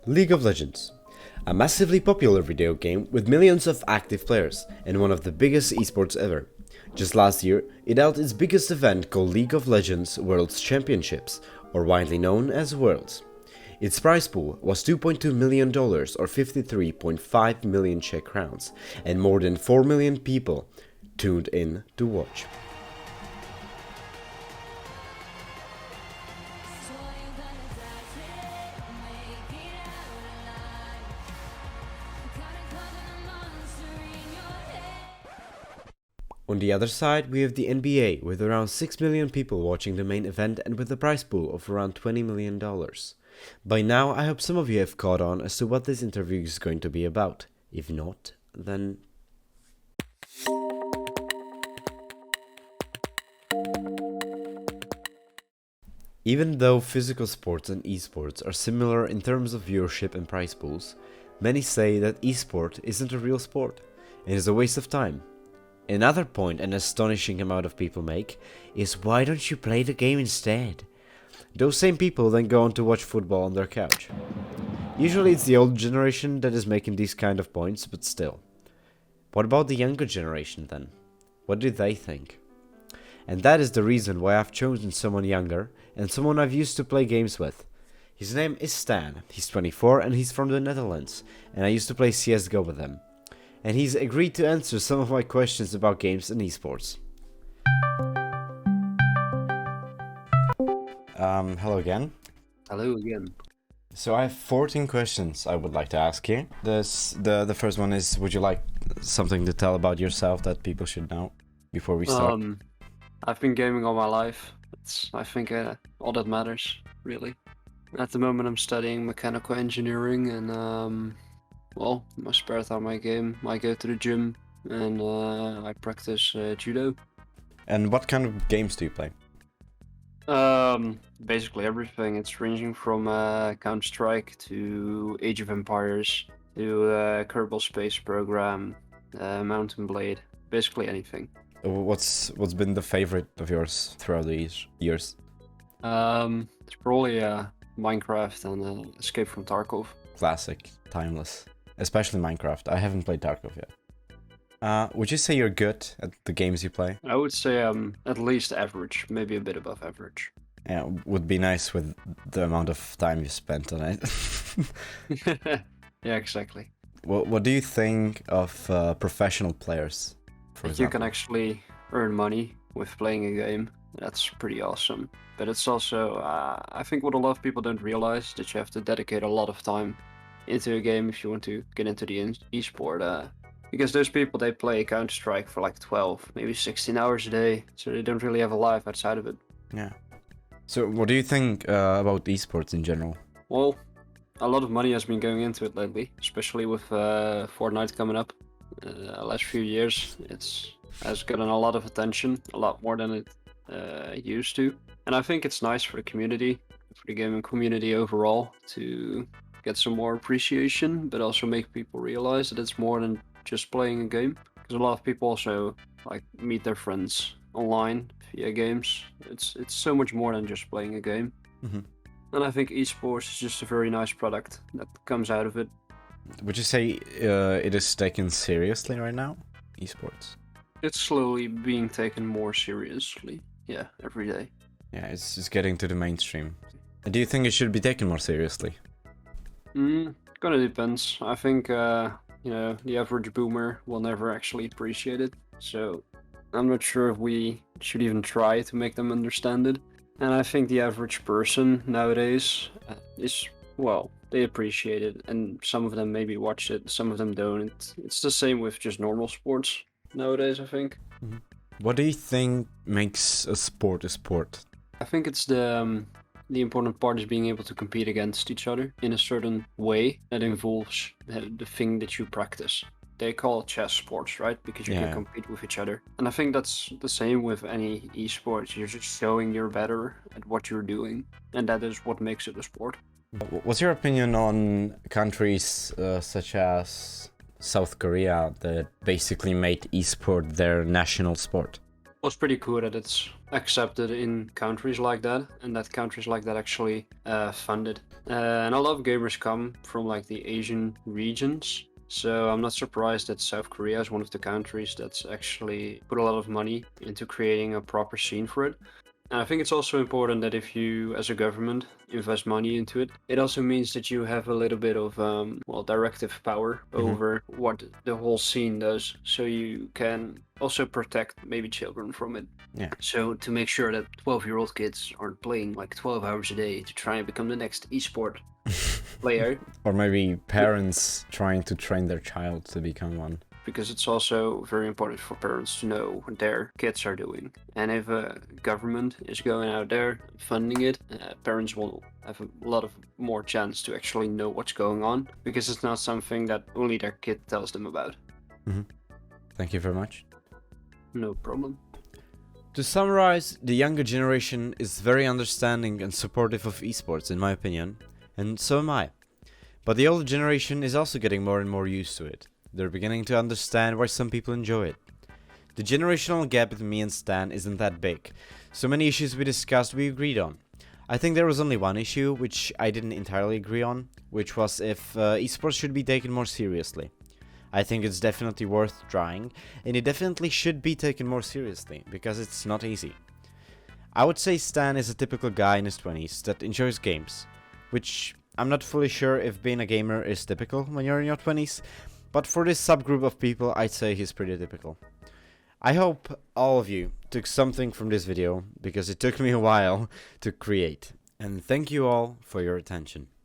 League of Legends, a massively popular video game with millions of active players and one of the biggest esports ever. Just last year, it held its biggest event called League of Legends Worlds Championships, or widely known as Worlds. Its prize pool was $2.2 million or 53.5 million Czech crowns, and more than 4 million people tuned in to watch. On the other side, we have the NBA, with around 6 million people watching the main event and with a prize pool of around $20 million. By now, I hope some of you have caught on as to what this interview is going to be about. If not, then... Even though physical sports and esports are similar in terms of viewership and prize pools, many say that esport isn't a real sport and is a waste of time. Another point an astonishing amount of people make is, why don't you play the game instead? Those same people then go on to watch football on their couch. Usually it's the old generation that is making these kind of points, but still. What about the younger generation then? What do they think? And that is the reason why I've chosen someone younger and someone I've used to play games with. His name is Stan, he's 24 and he's from the Netherlands, and I used to play CSGO with him. And he's agreed to answer some of my questions about games and esports. Hello again. Hello again. So I have 14 questions I would like to ask you. The first one is, would you like something to tell about yourself that people should know before we start? I've been gaming all my life. I think all that matters, really. At the moment I'm studying mechanical engineering and well, my spare time I game. I go to the gym and I practice judo. And what kind of games do you play? Basically everything. It's ranging from Counter-Strike to Age of Empires to Kerbal Space Program, Mountain Blade, basically anything. What's been the favorite of yours throughout these years? It's probably Minecraft and Escape from Tarkov. Classic, timeless. Especially Minecraft. I haven't played Tarkov yet. Would you say you're good at the games you play? I would say at least average, maybe a bit above average. Yeah, would be nice with the amount of time you spent on it. Yeah, exactly. What do you think of professional players, for example? You can actually earn money with playing a game. That's pretty awesome. But it's also, I think what a lot of people don't realize, that you have to dedicate a lot of time into a game if you want to get into the esport. Because those people, they play Counter-Strike for like 12, maybe 16 hours a day, so they don't really have a life outside of it. Yeah. So what do you think about esports in general? Well, a lot of money has been going into it lately, especially with Fortnite coming up. Last few years, it has gotten a lot of attention, a lot more than it used to. And I think it's nice for the community, for the gaming community overall, to get some more appreciation, but also make people realize that it's more than just playing a game. Because a lot of people also like meet their friends online via games. It's so much more than just playing a game. Mm-hmm. And I think esports is just a very nice product that comes out of it. Would you say it is taken seriously right now, esports? It's slowly being taken more seriously. Yeah, every day. Yeah, it's just getting to the mainstream. Do you think it should be taken more seriously? Kinda depends. I think, the average boomer will never actually appreciate it. So I'm not sure if we should even try to make them understand it. And I think the average person nowadays is, well, they appreciate it. And some of them maybe watch it, some of them don't. It's the same with just normal sports nowadays, I think. Mm-hmm. What do you think makes a sport a sport? I think it's the important part is being able to compete against each other in a certain way that involves the thing that you practice. They call it chess sports, right? Because you can compete with each other. And I think that's the same with any esports. You're just showing you're better at what you're doing. And that is what makes it a sport. What's your opinion on countries such as South Korea that basically made esport their national sport? It's pretty cool that it's accepted in countries like that, and that countries like that actually fund it. And a lot of gamers come from like the Asian regions, so I'm not surprised that South Korea is one of the countries that's actually put a lot of money into creating a proper scene for it. And I think it's also important that if you, as a government, invest money into it, it also means that you have a little bit of, well, directive power over what the whole scene does. So you can also protect maybe children from it. Yeah. So to make sure that 12-year-old kids aren't playing like 12 hours a day to try and become the next esport player. Or maybe parents trying to train their child to become one. Because it's also very important for parents to know what their kids are doing. And if a government is going out there funding it, parents will have a lot of more chance to actually know what's going on, because it's not something that only their kid tells them about. Thank you very much. No problem. To summarize, the younger generation is very understanding and supportive of esports, in my opinion, and so am I. But the older generation is also getting more and more used to it. They're beginning to understand why some people enjoy it. The generational gap between me and Stan isn't that big, so many issues we discussed we agreed on. I think there was only one issue which I didn't entirely agree on, which was if esports should be taken more seriously. I think it's definitely worth trying, and it definitely should be taken more seriously, because it's not easy. I would say Stan is a typical guy in his 20s that enjoys games, which I'm not fully sure if being a gamer is typical when you're in your 20s, but for this subgroup of people, I'd say he's pretty typical. I hope all of you took something from this video, because it took me a while to create. And thank you all for your attention.